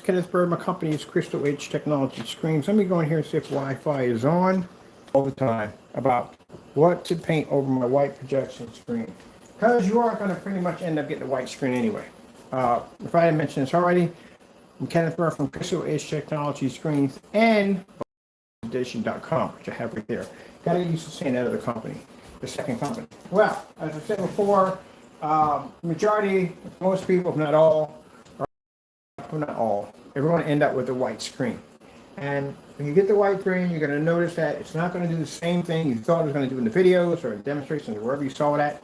Kenneth Bird. My company is Crystal Edge Technology Screens. Let me go in here and see if Wi-Fi is on all the time about what to paint over my white projection screen. Because you are going to pretty much end up getting a white screen anyway. If I didn't mention this already, I'm Kenneth Bird from Crystal Edge Technology Screens and edition.com, which I have right there. Got to get used to saying that other company, the second company. Well, as I said before, majority, most people, if not all, everyone end up with a white screen. And when you get the white screen, you're going to notice that it's not going to do the same thing you thought it was going to do in the videos or demonstrations or wherever you saw it at.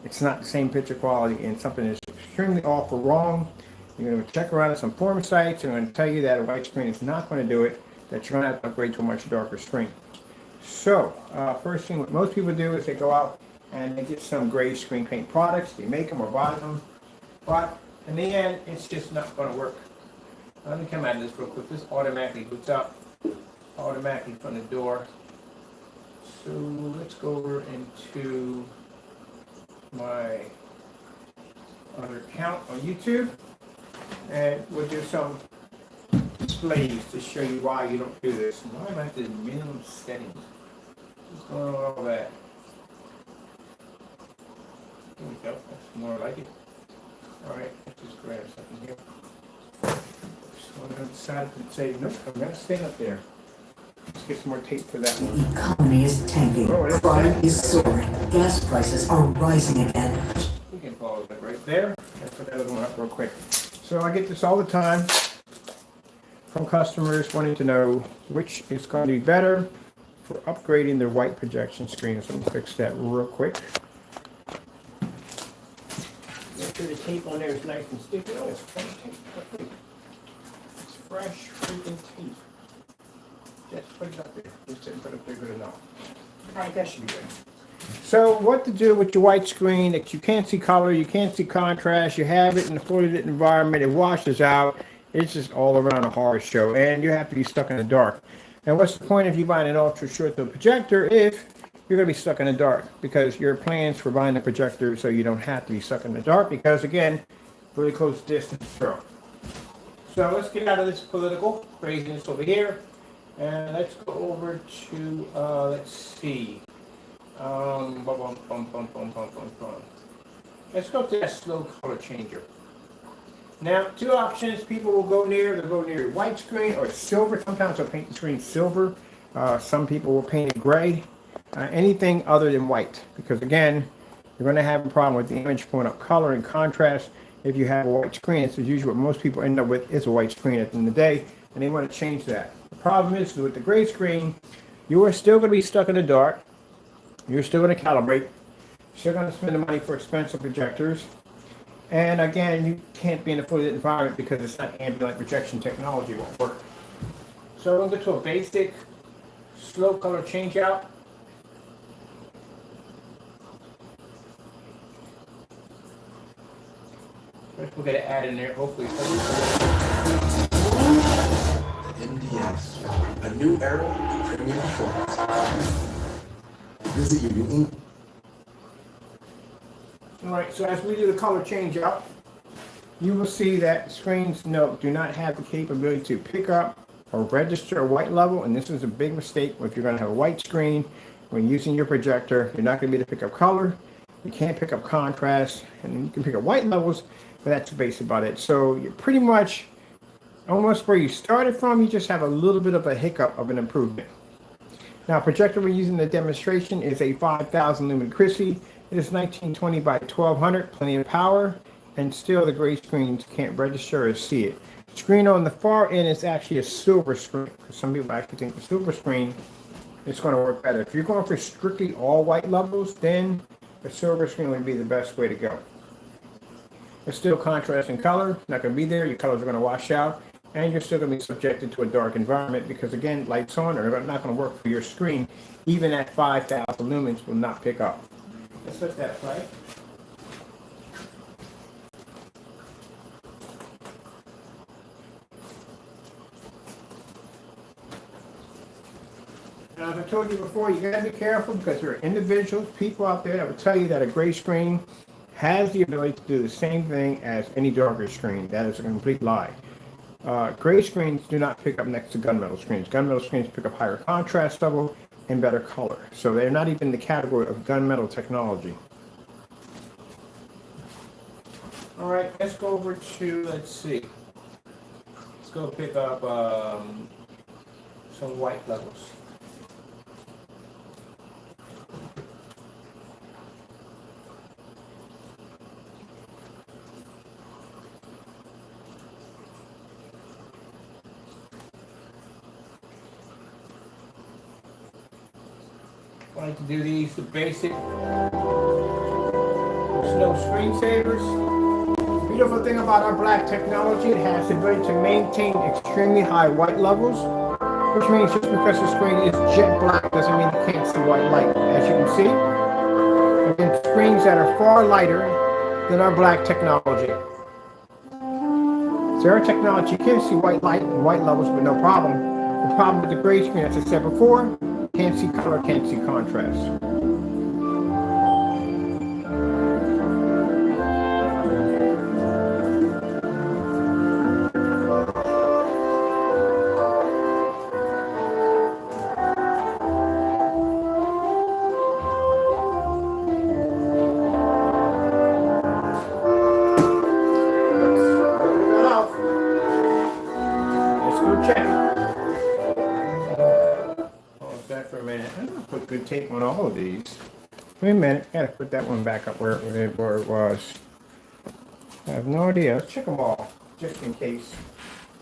It's not the same picture quality, and something is extremely off or wrong. You're going to check around at some forum sites and I'm going to tell you that a white screen is not going to do it, that you're going to have to upgrade to a much darker screen. So, first thing what most people do is they go out and they get some gray screen paint products. They make them or buy them, but in the end, it's just not going to work. Let me come out of this real quick. This automatically boots up, automatically from the door. So let's go over into my other account on YouTube, and we'll do some displays to show you why you don't do this. Why am I at the minimum settings? What's going on with all that? There we go. That's more like it. Alright, let's just grab something here. So I'm going to decide to say, nope, I'm going to stay up there. Let's get some more tape for that one. The economy is tanking. Crime is soaring. Gas prices are rising again. We can follow that right there. Let's put that other one up real quick. So I get this all the time from customers wanting to know which is going to be better for upgrading their white projection screens. Let me fix that real quick. Make sure the tape on there is nice and sticky. Oh, it's fresh tape. It's fresh freaking tape. Just put it up there. Just didn't put it up there good enough. Alright, that should be good. So what to do with your white screen that you can't see color, you can't see contrast, you have it in a fully lit environment, it washes out, it's just all around a horror show, and you have to be stuck in the dark. And what's the point of you buying an ultra short throw projector if you're going to be stuck in the dark? Because your plans for buying a projector so you don't have to be stuck in the dark, because again, really close distance throw. So let's get out of this political craziness over here, and let's go over to, let's see. Let's go to that slow color changer. Now, two options people will go near. They'll go near white screen or silver. Sometimes they'll paint the screen silver. Some people will paint it gray. Anything other than white. Because again, you're going to have a problem with the image pulling up color and contrast if you have a white screen. It's usually what most people end up with is a white screen at the end of the day, and they want to change that. The problem is with the gray screen, you are still going to be stuck in the dark. You're still going to calibrate. You're still going to spend the money for expensive projectors. And again, you can't be in a fully lit environment because it's not ambient projection technology. It won't work. So we'll go to a basic slow color change out. First we'll get an ad in there, hopefully. MDS, a new era of premium performance. Visit your unique. Alright, so as we do the color change out, you will see that screens do not have the capability to pick up or register a white level, and this is a big mistake if you're going to have a white screen. When using your projector, you're not going to be able to pick up color, you can't pick up contrast, and you can pick up white levels, but that's basically about it. So you're pretty much almost where you started from, you just have a little bit of a hiccup of an improvement. Now, projector we're using in the demonstration is a 5,000 lumen Christie. It is 1920 by 1200, plenty of power, and still the gray screens can't register or see it. Screen on the far end is actually a silver screen. Some people actually think the silver screen is going to work better. If you're going for strictly all white levels, then the silver screen would be the best way to go. It's still contrast and color, not going to be there. Your colors are going to wash out, and you're still going to be subjected to a dark environment because, again, lights on are not going to work for your screen. Even at 5,000 lumens will not pick up. Let's let that play. Now, as I told you before, you got to be careful because there are individuals, people out there that will tell you that a gray screen has the ability to do the same thing as any darker screen. That is a complete lie. Gray screens do not pick up next to gunmetal screens. Gunmetal screens pick up higher contrast level and better color. So they're not even in the category of gunmetal technology. All right, let's go over to, let's see. Let's go pick up some white levels. I like to do these, the basic snow screensavers. The beautiful thing about our black technology, it has the ability to maintain extremely high white levels, which means just because the screen is jet black doesn't mean you can't see white light. As you can see, again, screens that are far lighter than our black technology. So our technology, you can see white light and white levels with no problem. The problem with the gray screen, as I said before, can't see color, can't see contrast. Let's go check. That for a minute. I'm gonna put good tape on all of these. Wait a minute, gotta put that one back up where it was. I have no idea. Let's check them all, just in case,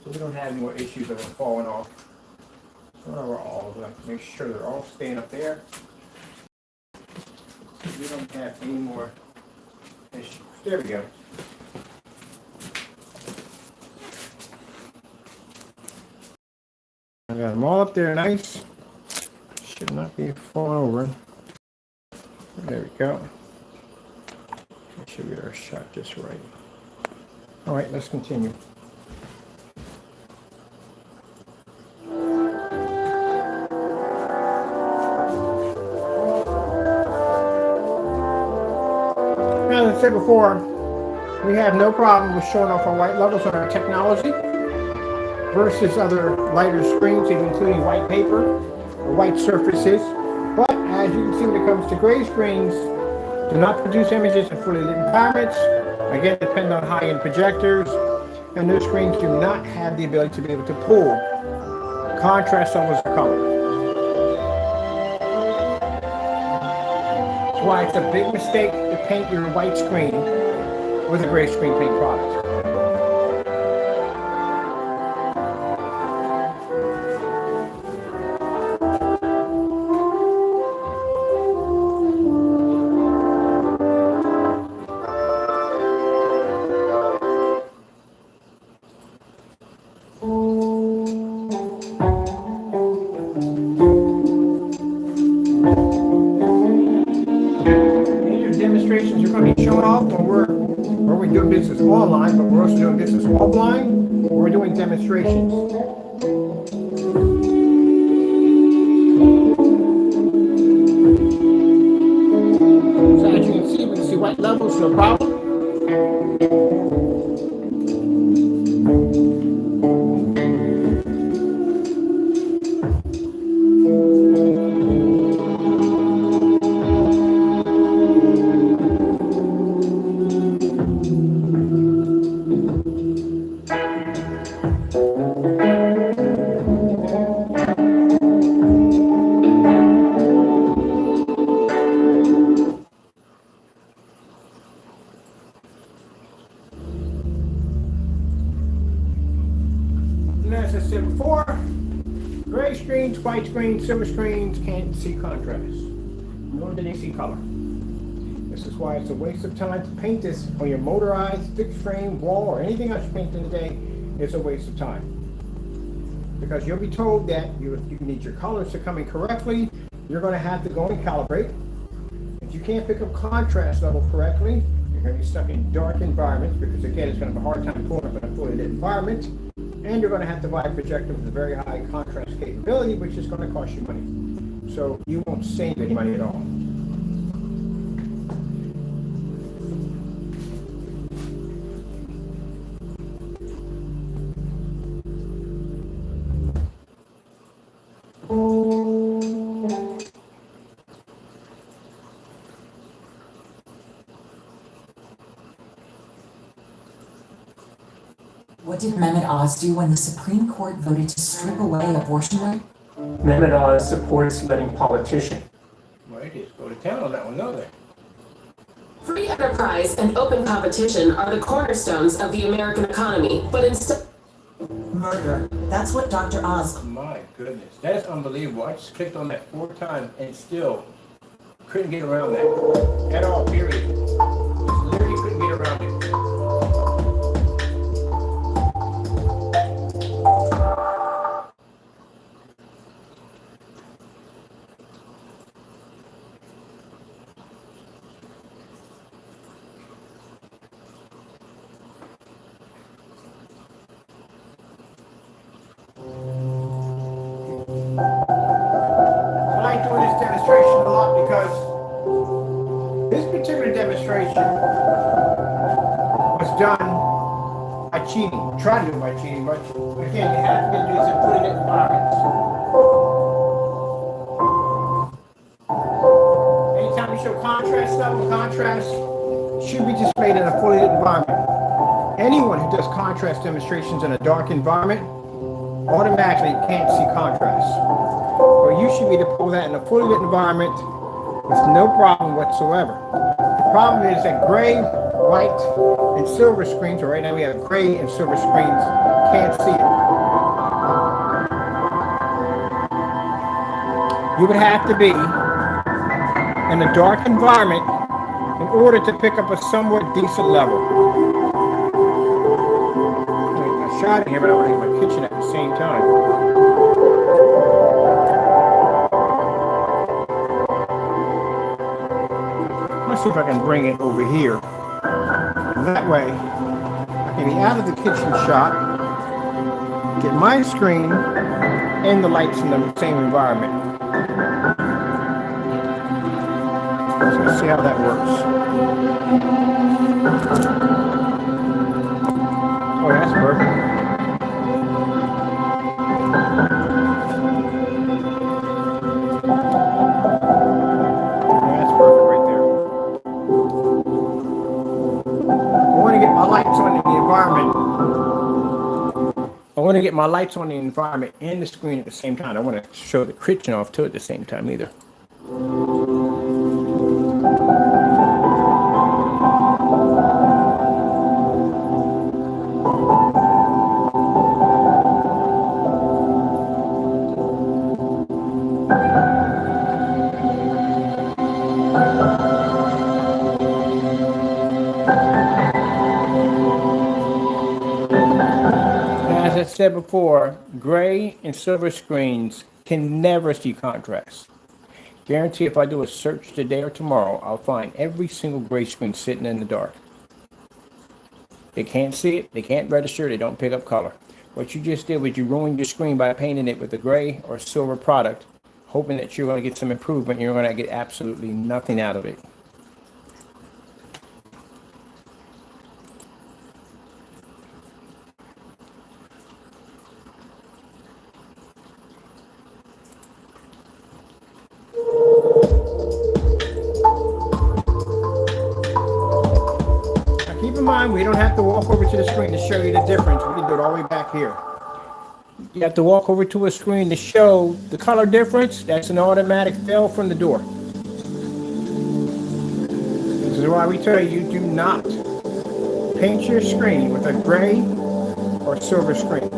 so we don't have more issues of them falling off. Run over all of them. Make sure they're all staying up there. We don't have any more issues. There we go. I got them all up there, nice. Should not be falling over. There we go. Make sure we get our shot just right. All right, let's continue. Now, as I said before, we have no problem with showing off our white levels on our technology versus other lighter screens, including white paper or white surfaces. But as you can see, when it comes to gray screens, do not produce images in fully lit environments. Again, depend on high-end projectors, and those screens do not have the ability to be able to pull contrast levels of color. That's why it's a big mistake to paint your white screen with a gray screen paint product. Demonstrations are going to be shown off when we're doing business online, but we're also doing business offline. We're doing demonstrations. So as you can see, we can see white levels, no problem. As I said before, gray screens, white screens, silver screens can't see contrast, nor do they see color. This is why it's a waste of time to paint this on your motorized, fixed frame, wall, or anything else you paint in the day. It's a waste of time. Because you'll be told that you need your colors to come in correctly. You're going to have to go and calibrate. If you can't pick up contrast level correctly, you're going to be stuck in dark environments, because again, it's going to have a hard time pulling up in a fully lit environment. And you're going to have to buy a projector with a very high contrast capability, which is going to cost you money. So you won't save any money at all. What did Mehmet Oz do when the Supreme Court voted to strip away abortion rights? Mehmet Oz supports letting politicians. Well, they just go to town on that one, don't they? Free enterprise and open competition are the cornerstones of the American economy, but instead. Murder. That's what Dr. Oz. My goodness, that's unbelievable. I just clicked on that 4 times and still couldn't get around that at all, period. Just literally couldn't get around it. I like doing this demonstration a lot because this particular demonstration was done by cheating. Tried to do it by cheating, but again, you have to do this in putting it environments. Anytime you show contrast level, contrast should be displayed in a fully lit environment. Anyone who does contrast demonstrations in a dark environment automatically can't see contrast. Or you should be to pull that in a fully lit environment with no problem whatsoever. The problem is that gray, white, and silver screens, or right now we have gray and silver screens, can't see it. You would have to be in a dark environment in order to pick up a somewhat decent level. I shot in here, but I want to get my kitchen at the same time. Let's see if I can bring it over here. That way, I can be out of the kitchen shot, get my screen and the lights in the same environment. So let's see how that works. Oh, that's perfect. That's perfect right there. I want to get my lights on in the environment. I want to get my lights on the environment and the screen at the same time. I want to show the kitchen off too at the same time either. As I said before, gray and silver screens can never see contrast. Guarantee if I do a search today or tomorrow, I'll find every single gray screen sitting in the dark. They can't see it, they can't register, they don't pick up color. What you just did was you ruined your screen by painting it with a gray or silver product, hoping that you're going to get some improvement. You're going to get absolutely nothing out of it. Keep in mind, we don't have to walk over to the screen to show you the difference. We can do it all the way back here. You have to walk over to a screen to show the color difference. That's an automatic fail from the door. This is why we tell you, do not paint your screen with a gray or silver screen.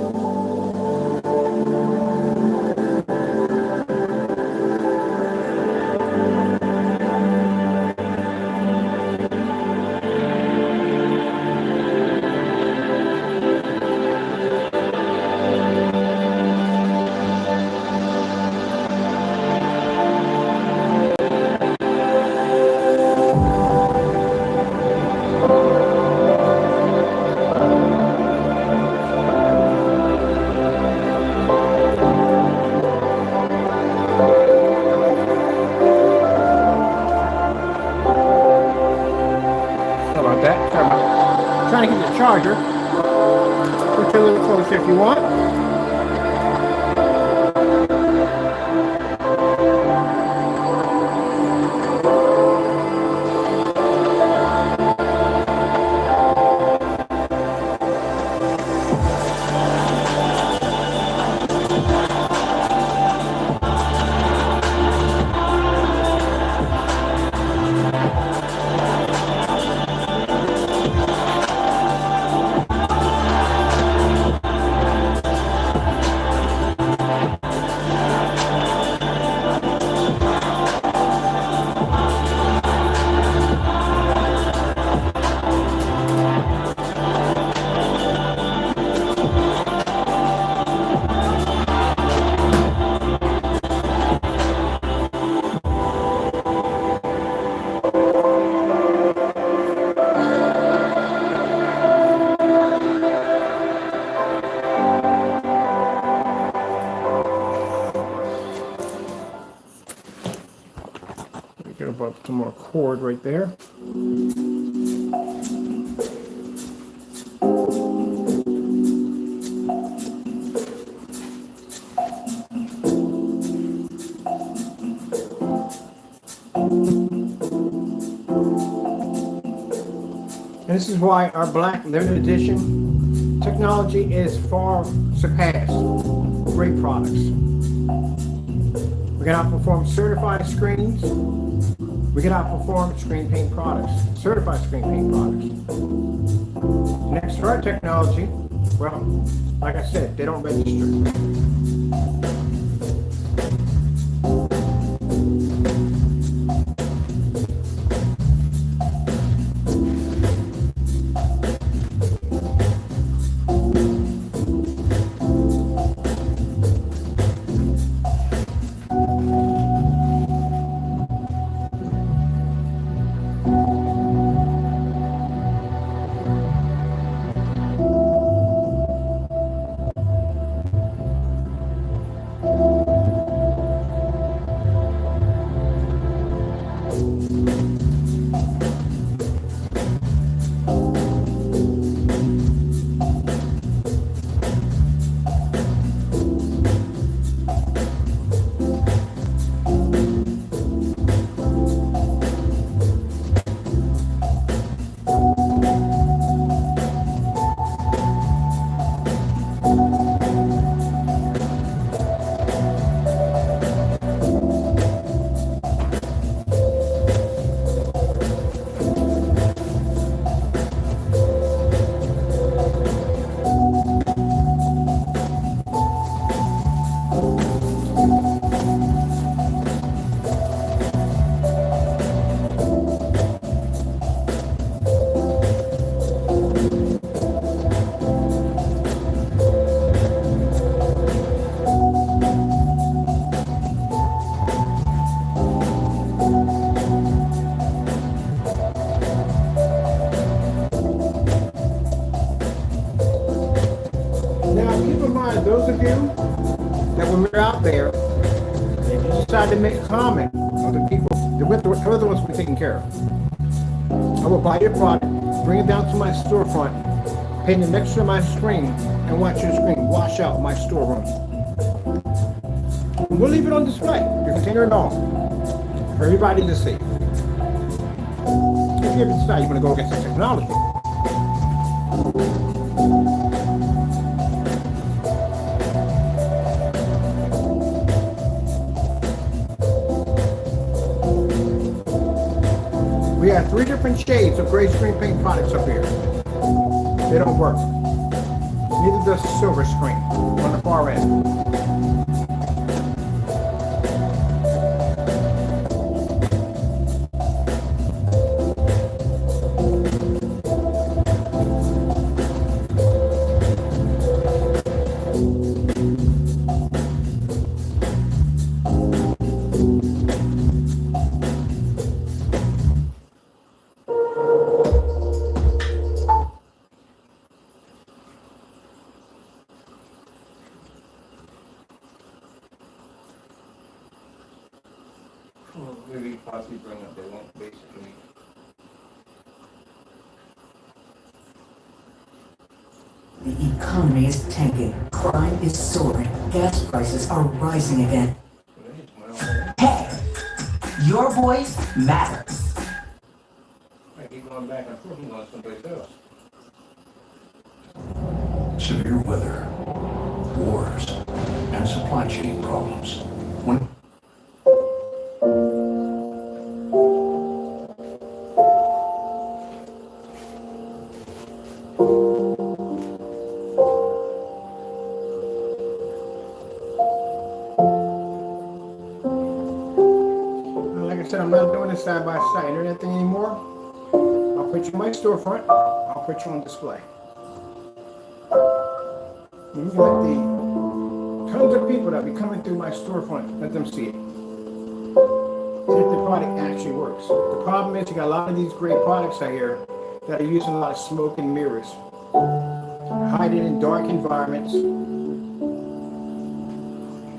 Trying to get the charger. Put you a little closer if you want. slip up some more cord right there. And this is why our black limited edition technology is far surpassed great products. We can outperform certified screens. We can outperform screen paint products, certified screen paint products. Next to our technology, well, like I said, they don't register. Those of you that when we're out there, if you decide to make a comment on the people, the other ones we're taking care of, I will buy your product, bring it down to my storefront, paint it next to my screen, and watch your screen wash out my storeroom. And we'll leave it on display, your container and all, for everybody to see. If you ever decide you want to go against the technology. We have 3 different shades of gray screen paint products up here. They don't work. Neither does the silver screen on the far end. Maybe possibly bring up, they won't basically. The economy is tanking. Crime is soaring. Gas prices are rising again. Hey! Your voice matters. I keep going back and forth on someplace else. Severe weather, wars, and supply chain problems. When Like I said, I'm not doing this side by side internet thing anymore. I'll put you in my storefront. I'll put you on display. You can let the tons of people that be coming through my storefront, let them see it. See if the product actually works. The problem is you got a lot of these great products out here that are using a lot of smoke and mirrors. Hiding in dark environments.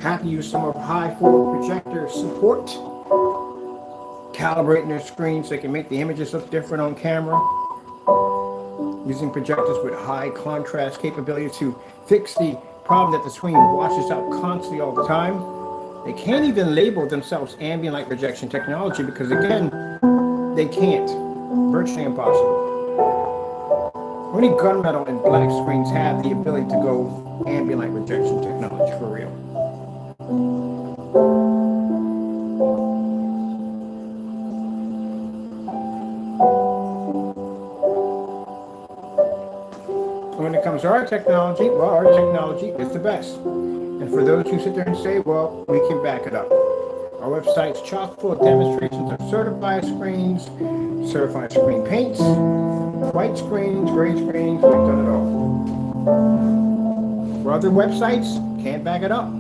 Have to use some of high forward projector support. calibrating their screens so they can make the images look different on camera, using projectors with high contrast capability to fix the problem that the screen washes out constantly all the time. They can't even label themselves ambient light rejection technology because, again, they can't. Virtually impossible. Only gunmetal and black screens have the ability to go ambient light rejection technology for real. When it comes to our technology, well, our technology is the best. And for those who sit there and say, well, we can back it up. Our website's chock full of demonstrations of certified screens, certified screen paints, white screens, gray screens, we've done it all. For other websites, can't back it up.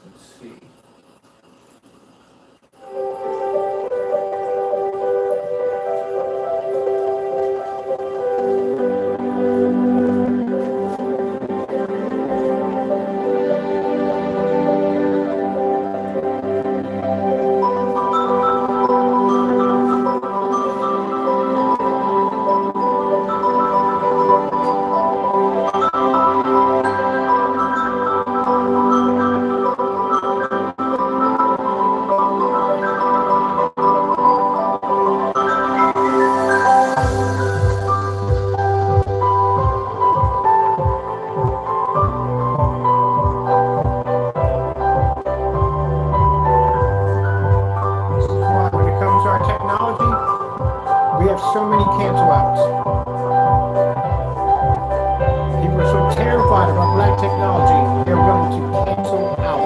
Let's see. When it comes to our technology, we have so many cancel outs. People are so terrified of our black technology, they're willing to cancel out.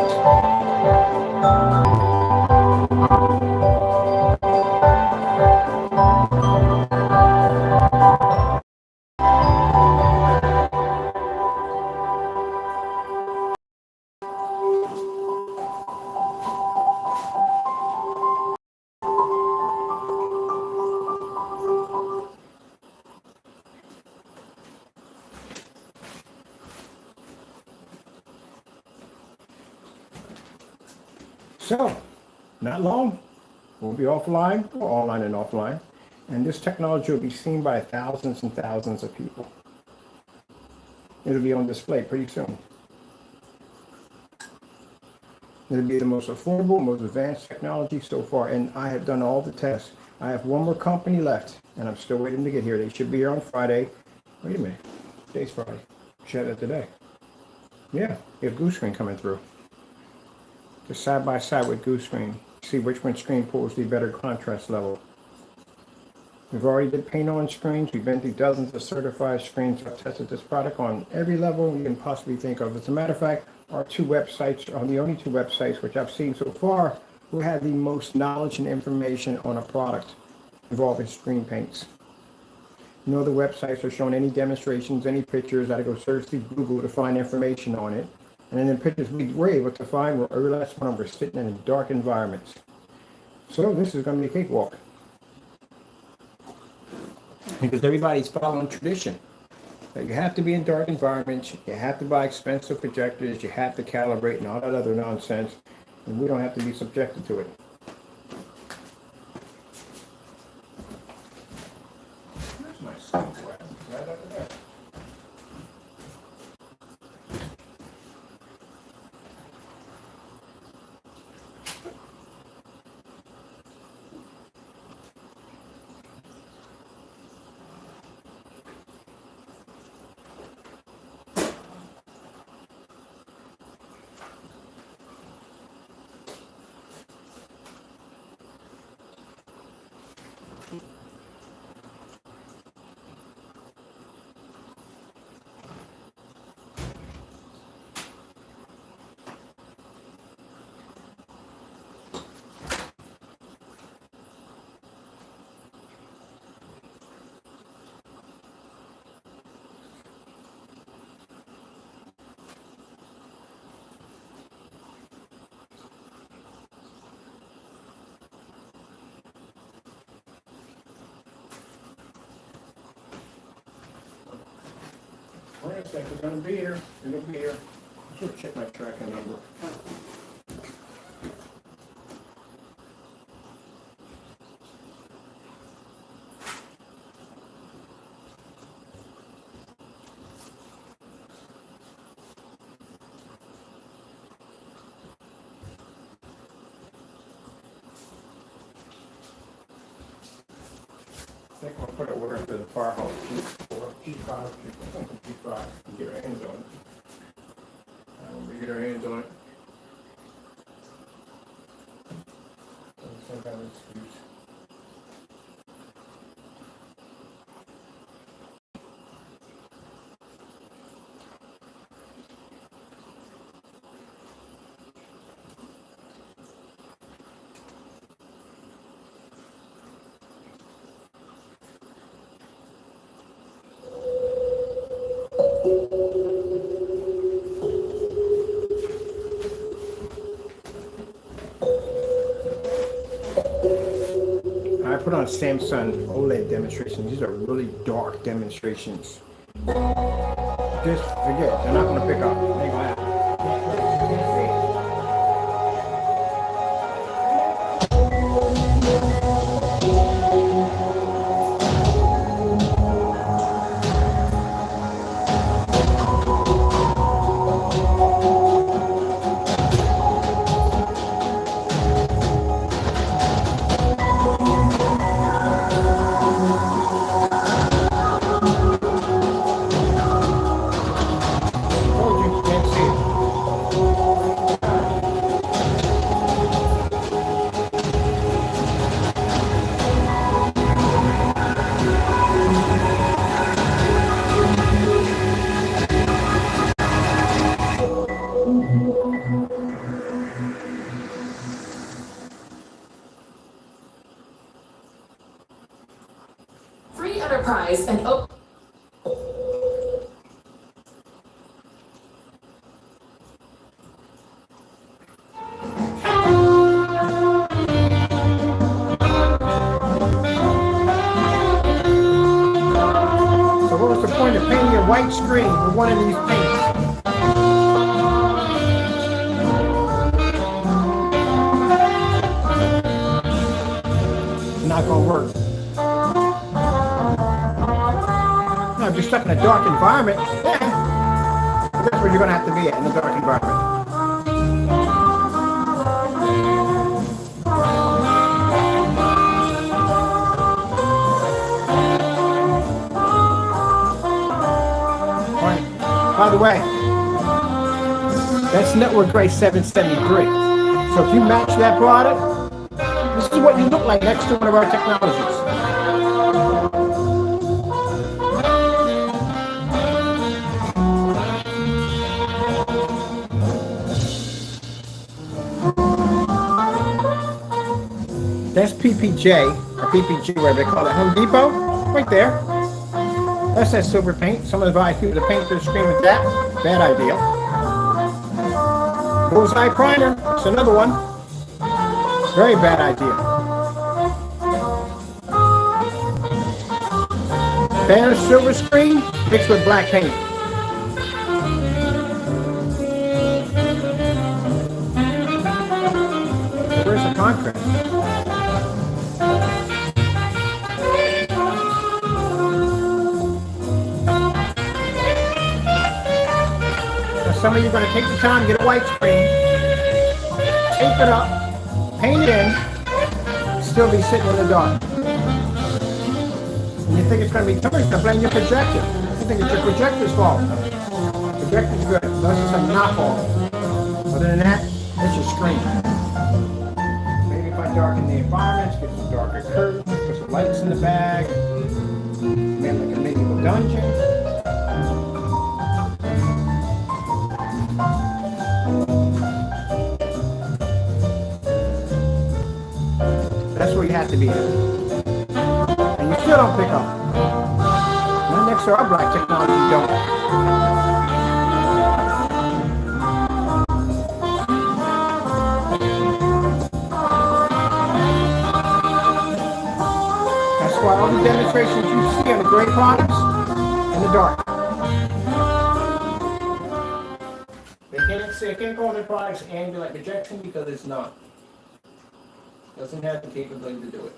So, not long, we'll be offline, or online and offline, and this technology will be seen by thousands and thousands of people. It'll be on display pretty soon. It'll be the most affordable, most advanced technology so far, and I have done all the tests. I have one more company left, and I'm still waiting to get here. They should be here on Friday. Wait a minute, today's Friday. Should have that today. Yeah, we have Goose Screen coming through. Just side by side with Goose Screen. See which one screen pulls the better contrast level. We've already did paint on screens. We've been through dozens of certified screens. I've tested this product on every level you can possibly think of. As a matter of fact, our two websites are the only two websites which I've seen so far who have the most knowledge and information on a product involving screen paints. No other websites are showing any demonstrations, any pictures. I had to go search through Google to find information on it. And then the pictures we were able to find were every last one of them were sitting in dark environments. So this is going to be a cakewalk. Because everybody's following tradition. That you have to be in dark environments, you have to buy expensive projectors, you have to calibrate and all that other nonsense, and we don't have to be subjected to it. Where's my software? Right over there. It's like it's gonna be here. It'll be here. I should check my tracking number. I think I'll put an order for the fire hose, G5, G5, get our hands on it. We get our hands on it. Some kind of excuse. I put on Samsung OLED demonstrations. These are really dark demonstrations. Just forget, they're not going to pick up. They ain't gonna happen. Told you, can't see it. Free enterprise and open. So what was the point of painting a white screen with one of these paints? Not gonna work. Now, if you're stuck in a dark environment, yeah, that's where you're gonna have to be at, in a dark environment. By the way, that's Network Gray 773. So if you match that product, this is what you look like next to one of our technologies. That's PPJ, or PPG, whatever they call it, Home Depot, right there. That's that silver paint. Someone advised people to paint their screen with that. Bad idea. Bullseye primer. That's another one. Very bad idea. Banner silver screen mixed with black paint. Where's the contrast? Some of you are going to take the time, get a white screen, tape it up, paint it in, still be sitting in the dark. And you think it's going to be covered, you're going to blame your projector. You think it's your projector's fault. Projector's good, unless it's a knockoff. Other than that, it's your screen. Maybe if I darken the environments, get some darker curtains, put some lights in the bag, maybe like a medieval dungeon. That's where you have to be at. And you still don't pick up. Not next to our black technology, you don't. That's why all the demonstrations you see are the gray products in the dark. say I can't call their products ambient projection because it's not. Doesn't have the capability to do it.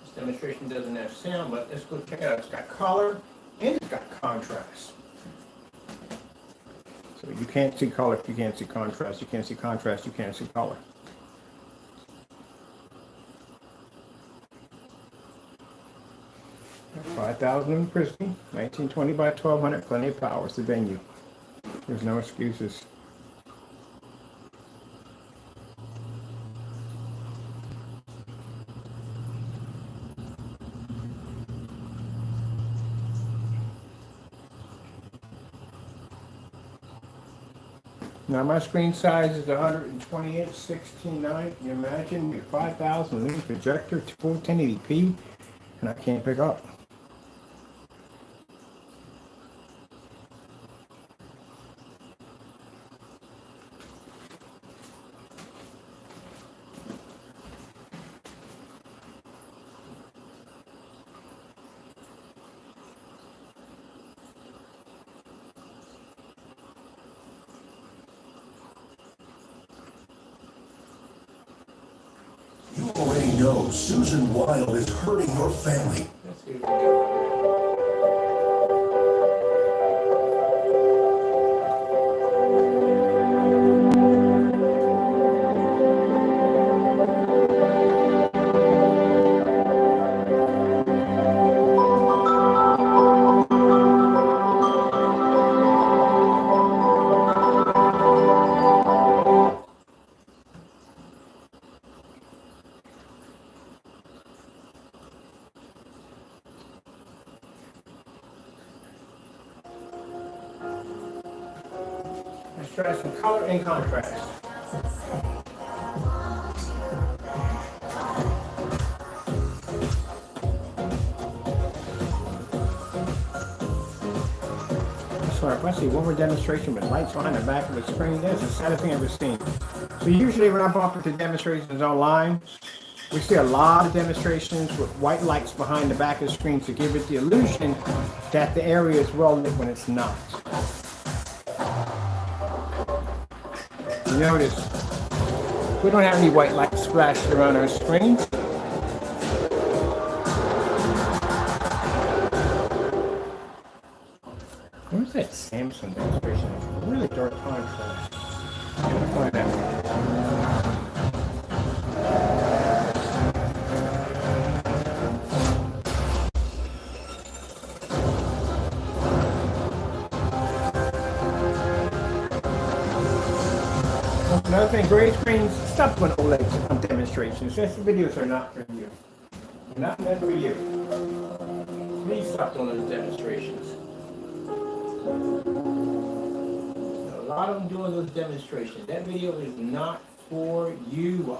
This demonstration doesn't have sound, but let's go check it out. It's got color and it's got contrast. So you can't see color if you can't see contrast. You can't see contrast, you can't see color. $5,000 pristine, 1920 by 1200, plenty of power. It's the venue. There's no excuses. Now my screen size is 120 inch, 16:9. Can you imagine your 5,000 lumen projector, full 1080p, and I can't pick up. You already know Susan Wild is hurting your family. Let's see what we got. Let's try some color and contrast. So if I see one more demonstration with lights behind the back of the screen, that's the saddest thing I've ever seen. So usually when I bump into demonstrations online, we see a lot of demonstrations with white lights behind the back of the screen to give it the illusion that the area is well lit when it's not. You notice we don't have any white lights splashed around our screen. Where's that Samsung demonstration? It's really dark contrast. I'm gonna find out. Another thing, gray screens, stop doing OLED on demonstrations. These videos are not for you. They're not meant for you. Please stop doing those demonstrations. A lot of them doing those demonstrations. That video is not for you.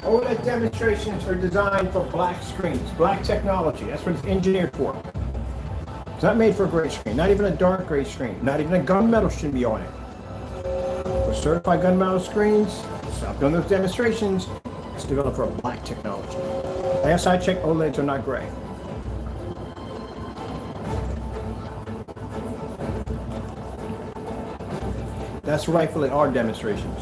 OLED demonstrations are designed for black screens, black technology. That's what it's engineered for. It's not made for a gray screen, not even a dark gray screen, not even a gunmetal should be on it. For certified gunmetal screens, stop doing those demonstrations. It's developed for a black technology. Last I checked, OLEDs are not gray. That's rightfully our demonstrations.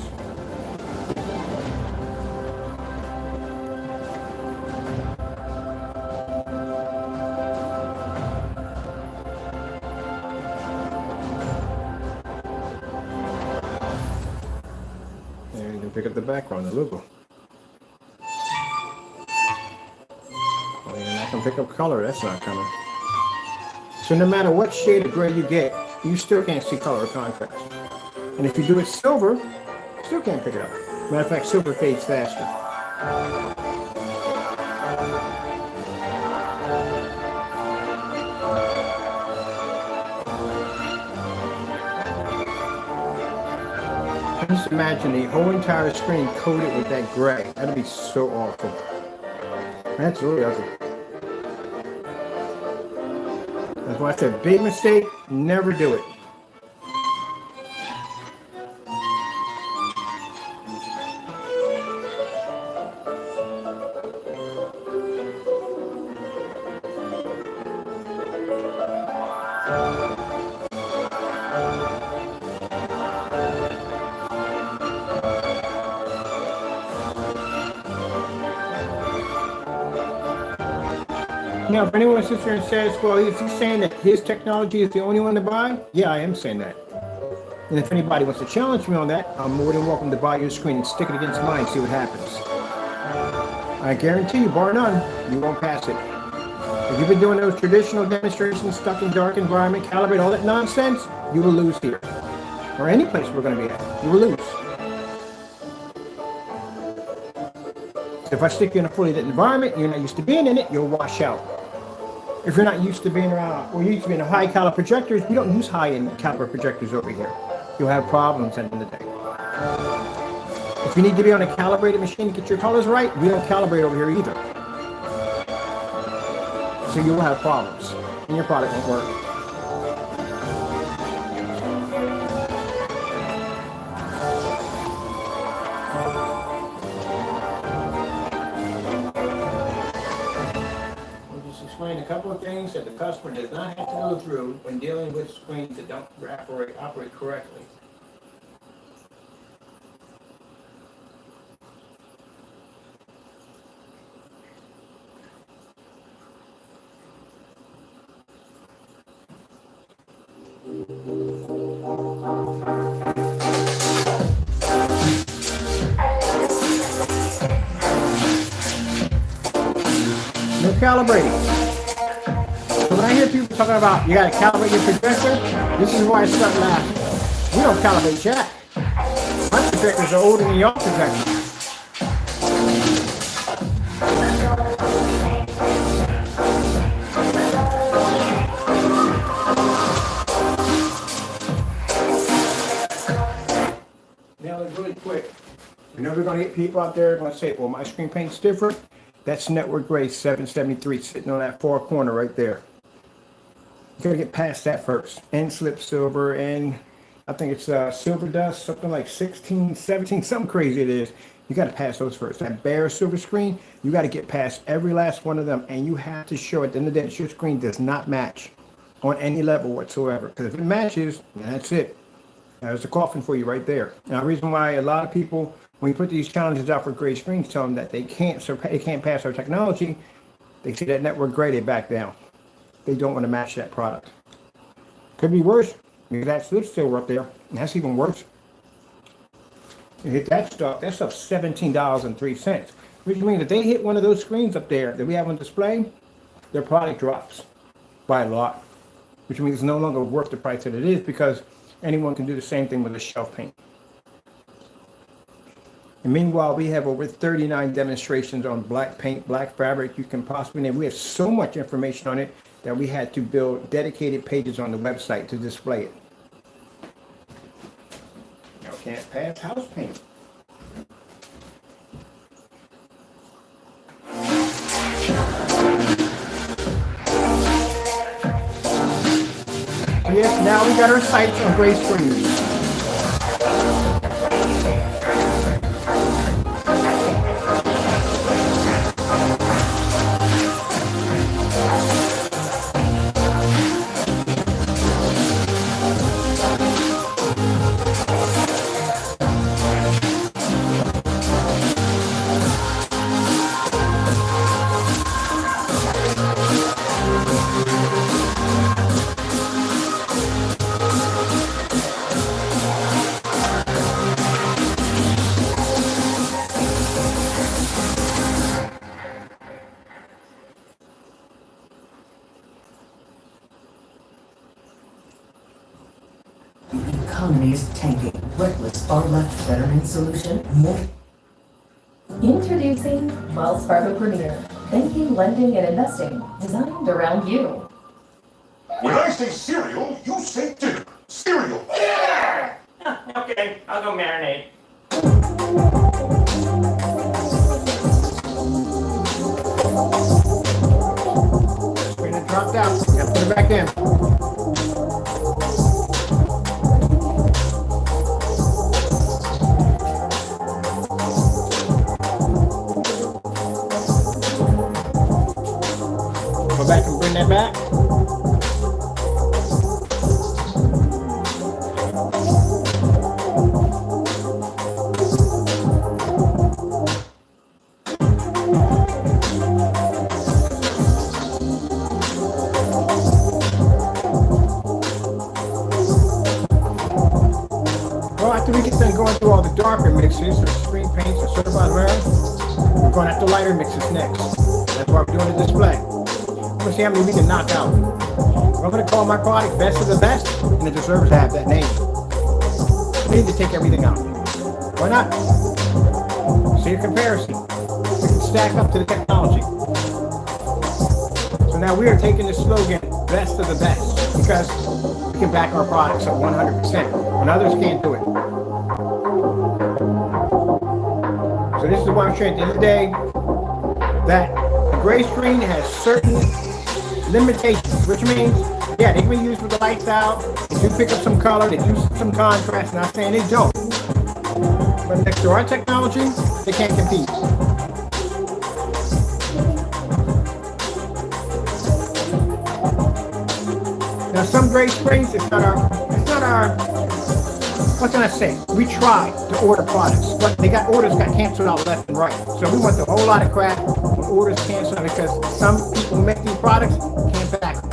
And you can pick up the background, the logo. And I can pick up color, that's not coming. So no matter what shade of gray you get, you still can't see color or contrast. And if you do it silver, you still can't pick it up. Matter of fact, silver fades faster. Just imagine the whole entire screen coated with that gray. That'd be so awful. That's really ugly. That's why I said, big mistake, never do it. Now, if anyone sits here and says, well, he's saying that his technology is the only one to buy, yeah, I am saying that. And if anybody wants to challenge me on that, I'm more than welcome to buy your screen and stick it against mine and see what happens. I guarantee you, bar none, you won't pass it. If you've been doing those traditional demonstrations, stuck in dark environment, calibrate, all that nonsense, you will lose here. Or any place we're going to be at, you will lose. If I stick you in a fully lit environment, you're not used to being in it, you'll wash out. If you're not used to being around, or used to being a high caliber projectors, we don't use high end caliber projectors over here. You'll have problems at the end of the day. If you need to be on a calibrated machine to get your colors right, we don't calibrate over here either. So you'll have problems, and your product won't work. Explain a couple of things that the customer does not have to go through when dealing with screens that don't operate correctly. No calibrating. So when I hear people talking about you gotta calibrate your projector, this is why I start laughing. We don't calibrate jack. My projectors are older than your projectors. Now it's really quick. You know we're gonna get people out there gonna say, well, my screen paint's different. That's network grade 773 sitting on that far corner right there. You gotta get past that first. And slip silver, and I think it's silver dust, something like 16, 17, something crazy it is. You gotta pass those first. That bare silver screen, you gotta get past every last one of them, and you have to show at the end of the day that your screen does not match on any level whatsoever. Because if it matches, then that's it. There's a coffin for you right there. Now, the reason why a lot of people, when you put these challenges out for gray screens, tell them that they can't pass our technology, they see that network gray, they back down. They don't want to match that product. Could be worse. Maybe that slip silver up there, and that's even worse. You hit that stuff, that's up $17.03. Which means if they hit one of those screens up there that we have on display, their product drops by a lot. Which means it's no longer worth the price that it is, because anyone can do the same thing with a shelf paint. And meanwhile, we have over 39 demonstrations on black paint, black fabric. You can possibly name. We have so much information on it that we had to build dedicated pages on the website to display it. Now, can't pass house paint. Yes, now we got our sights on gray screens. Economy is tanking. Reckless far left veteran solution. More. Introducing Wells Fargo Premier. Banking, lending, and investing designed around you. When I say cereal, you say dinner. Cereal. Okay, I'll go marinate. Screen it dropped out. Gotta put it back in. Go back and bring that back. we get done going through all the darker mixes, or screen paints, or certified wearing, we're going after lighter mixes next. That's why we're doing the display. I'm gonna see how many we can knock out. I'm gonna call my product best of the best, and it deserves to have that name. We need to take everything out. Why not? See a comparison. We can stack up to the technology. So now we are taking the slogan, best of the best, because we can back our products at 100%, when others can't do it. So this is what I'm showing you at the end of the day, that the gray screen has certain limitations, which means, yeah, they can be used with the lights out, they do pick up some color, they do some contrast, not saying they don't. But next to our technology, they can't compete. Now some gray screens, it's not our, what can I say? We try to order products, but orders got canceled out left and right. So we went through a whole lot of crap when orders canceled because some people who make these products can't back them.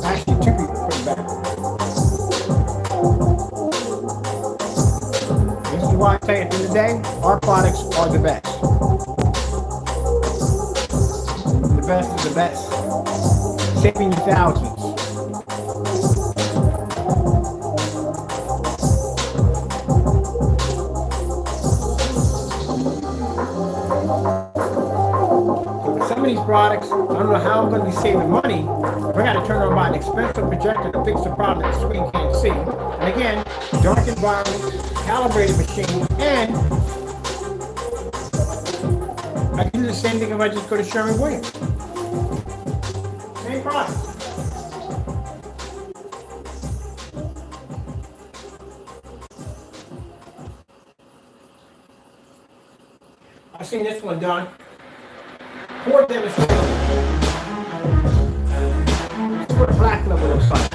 Actually, 2 people couldn't back them. This is why I say at the end of the day, our products are the best. The best of the best. Saving you thousands. These products, I don't know how I'm going to be saving money. We got to turn on an expensive projector to fix the problem that the screen can't see. And again, dark environment, calibrated machine, and I can do the same thing if I just go to Sherwin-Williams. Same product. I've seen this one done. Poor demonstration. This is what a black level looks like.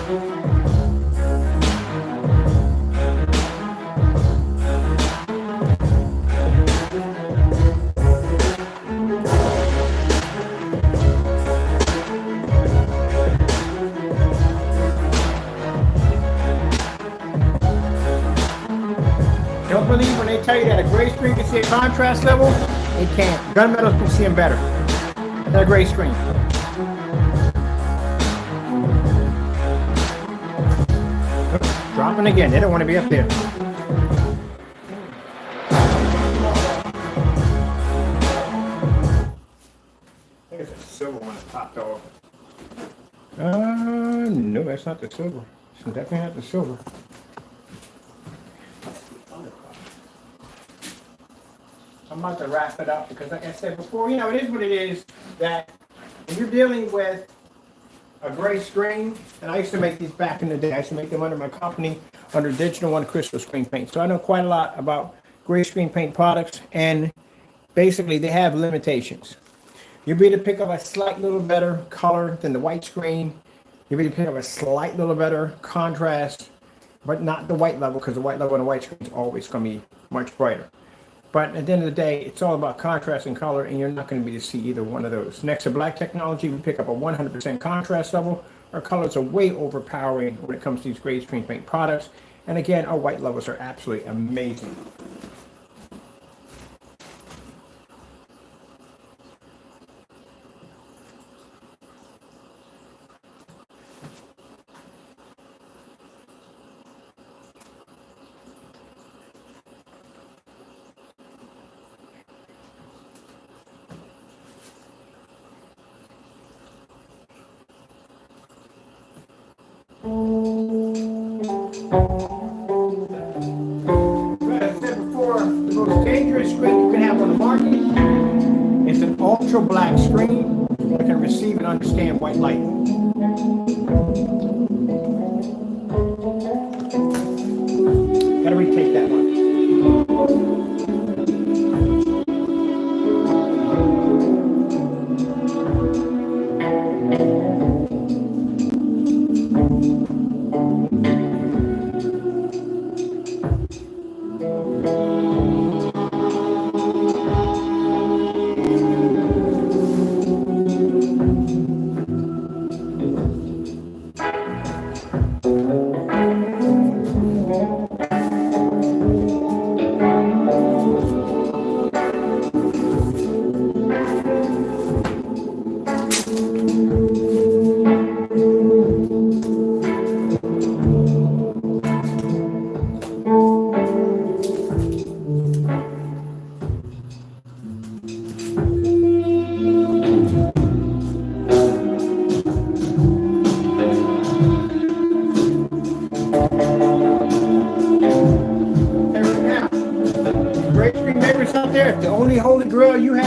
Don't believe when they tell you that a gray screen can see a contrast level, it can't. Gunmetals can see them better. That gray screen. Oops, dropping again. They don't want to be up there. I think it's a silver one that popped off. No, that's not the silver. It's definitely not the silver. I'm about to wrap it up because, like I said before, it is what it is, that when you're dealing with a gray screen, and I used to make these back in the day. I used to make them under my company, under Digital One Crystal Screen Paint. So I know quite a lot about gray screen paint products, and basically they have limitations. You'll be able to pick up a slight little better color than the white screen. You'll be able to pick up a slight little better contrast, but not the white level, because the white level on the white screen is always going to be much brighter. But at the end of the day, it's all about contrast and color, and you're not going to be able to see either one of those. Next to black technology, we pick up a 100% contrast level. Our colors are way overpowering when it comes to these gray screen paint products. And again, our white levels are absolutely amazing. Ultra black screen that can receive and understand white light. Gotta retake that one.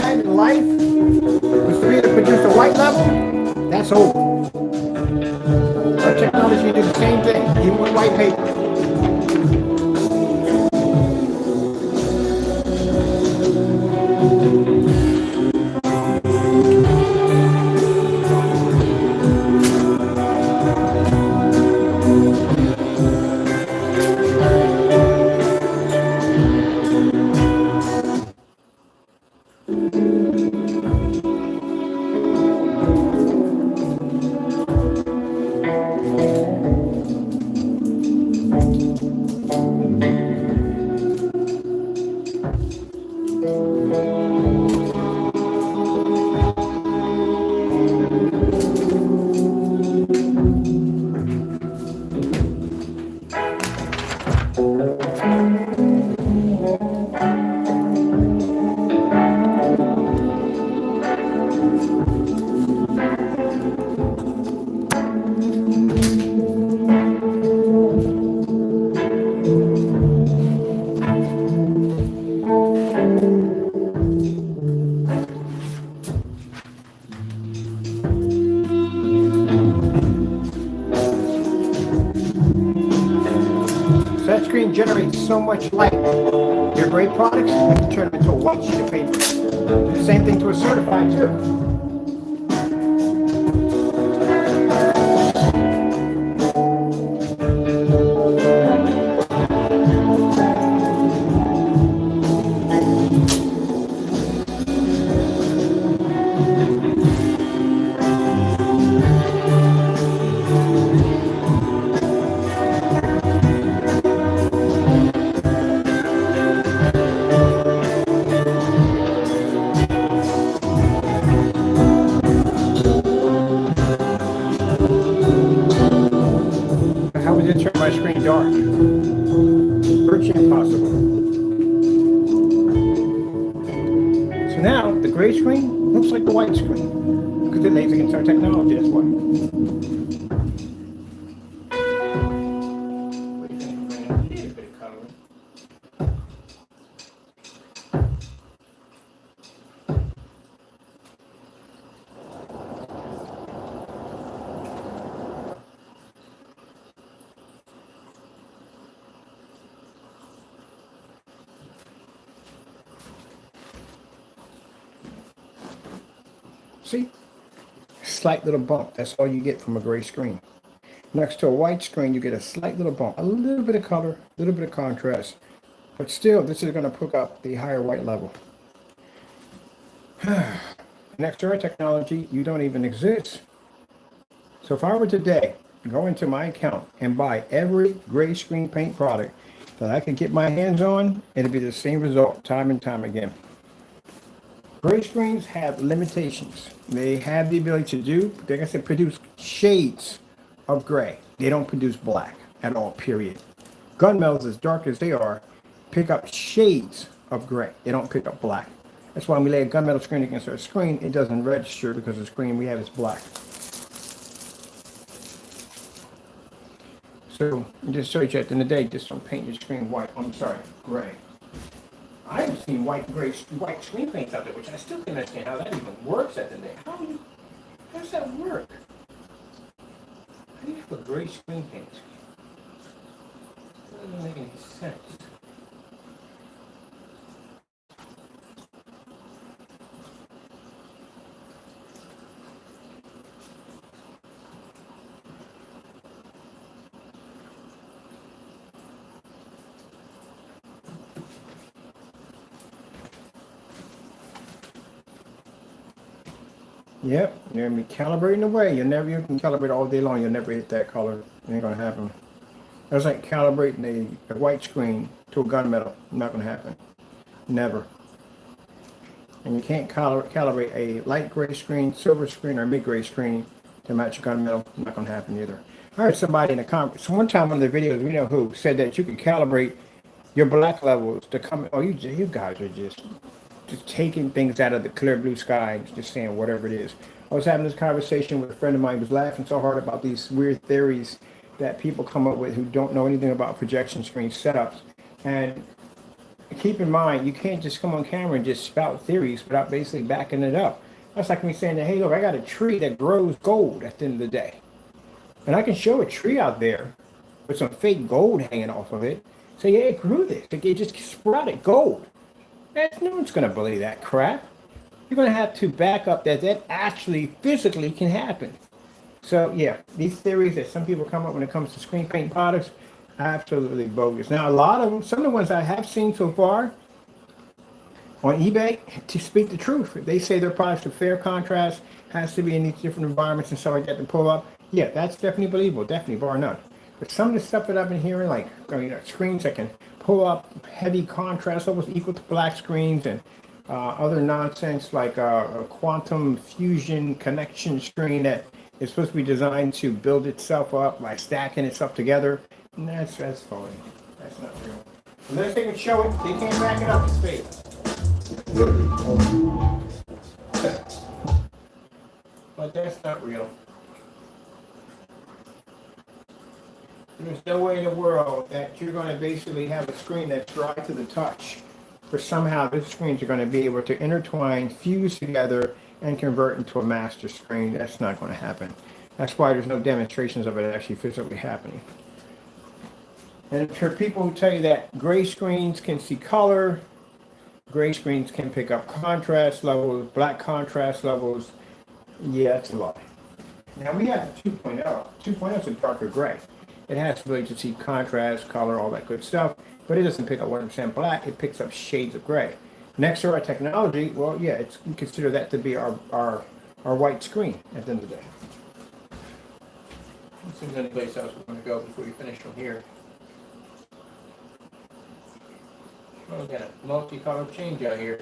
had in life was to be able to produce a white level, that's over. Our technology did the same thing, even with white paper. That screen generates so much light. Your great products, you can turn them into a white sheet of paper. Do the same thing to a certified too. How would you turn my screen dark? Virtually impossible. So now the gray screen looks like the white screen because it lays against our technology. That's why. See? Slight little bump. That's all you get from a gray screen. Next to a white screen, you get a slight little bump. A little bit of color, a little bit of contrast. But still, this is going to pick up the higher white level. Next to our technology, you don't even exist. So if I were today, go into my account and buy every gray screen paint product that I can get my hands on, it'll be the same result time and time again. Gray screens have limitations. They have the ability to do, like I said, produce shades of gray. They don't produce black at all, period. Gunmetals, as dark as they are, pick up shades of gray. They don't pick up black. That's why when we lay a gunmetal screen against our screen, it doesn't register because the screen we have is black. So, just so you at the end of the day, just don't paint your screen white. I'm sorry, gray. I have seen white screen paints out there, which I still can't understand how that even works at the day. How does that work? How do you have a gray screen paint? That doesn't make any sense. Yep, you're gonna be calibrating away. You can calibrate all day long. You'll never hit that color. It ain't gonna happen. That's like calibrating a white screen to a gunmetal. Not gonna happen. Never. And you can't calibrate a light gray screen, silver screen, or mid gray screen to match a gunmetal. Not gonna happen either. I heard somebody in a conference one time on the videos, we know who, said that you can calibrate your black levels to come. Oh, you guys are just taking things out of the clear blue sky, just saying whatever it is. I was having this conversation with a friend of mine who was laughing so hard about these weird theories that people come up with who don't know anything about projection screen setups. And keep in mind, you can't just come on camera and just spout theories without basically backing it up. That's like me saying that, hey, look, I got a tree that grows gold at the end of the day. And I can show a tree out there with some fake gold hanging off of it. Say, yeah, it grew this. It just sprouted gold. No one's going to believe that crap. You're going to have to back up that actually physically can happen. So, yeah, these theories that some people come up when it comes to screen paint products, absolutely bogus. Now, a lot of them, some of the ones I have seen so far on eBay, to speak the truth, they say their products are fair contrast, has to be in these different environments and stuff like that to pull up. Yeah, that's definitely believable, definitely, bar none. But some of the stuff that I've been hearing, like screens that can pull up heavy contrast, almost equal to black screens, and other nonsense like a quantum fusion connection screen that is supposed to be designed to build itself up by stacking itself together. And that's phony. That's not real. Unless they can show it, they can't back it up. It's fake. But that's not real. There's no way in the world that you're going to basically have a screen that's dry to the touch, where somehow these screens are going to be able to intertwine, fuse together, and convert into a master screen. That's not going to happen. That's why there's no demonstrations of it actually physically happening. And for people who tell you that gray screens can see color, gray screens can pick up contrast levels, black contrast levels, yeah, that's a lie. Now we have the 2.0. 2.0 is a darker gray. It has the ability to see contrast, color, all that good stuff, but it doesn't pick up 100% black. It picks up shades of gray. Next to our technology, well, yeah, we consider that to be our white screen at the end of the day. Let's see if there's any place else we're going to go before we finish from here. Well, we got a multicolored change out here.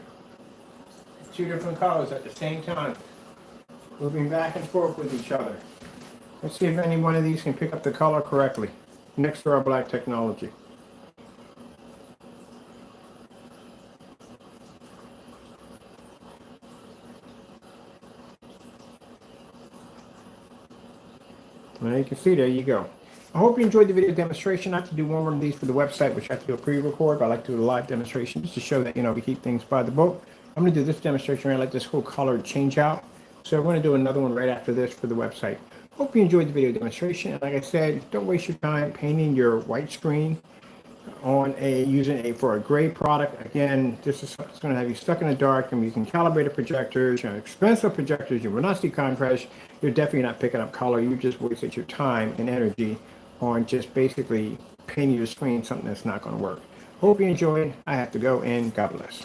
2 different colors at the same time, moving back and forth with each other. Let's see if any one of these can pick up the color correctly next to our black technology. Well, you can see, there you go. I hope you enjoyed the video demonstration. I have to do one more of these for the website, which I have to do a pre-record, but I like to do a live demonstration just to show that, we keep things by the book. I'm going to do this demonstration where I let this whole color change out. So I'm going to do another one right after this for the website. Hope you enjoyed the video demonstration. And like I said, don't waste your time painting your white screen on for a gray product. Again, this is going to have you stuck in the dark, and you can calibrate the projectors, expensive projectors, you will not see contrast. You're definitely not picking up color. You just wasted your time and energy on just basically painting your screen something that's not going to work. Hope you enjoyed. I have to go, and God bless.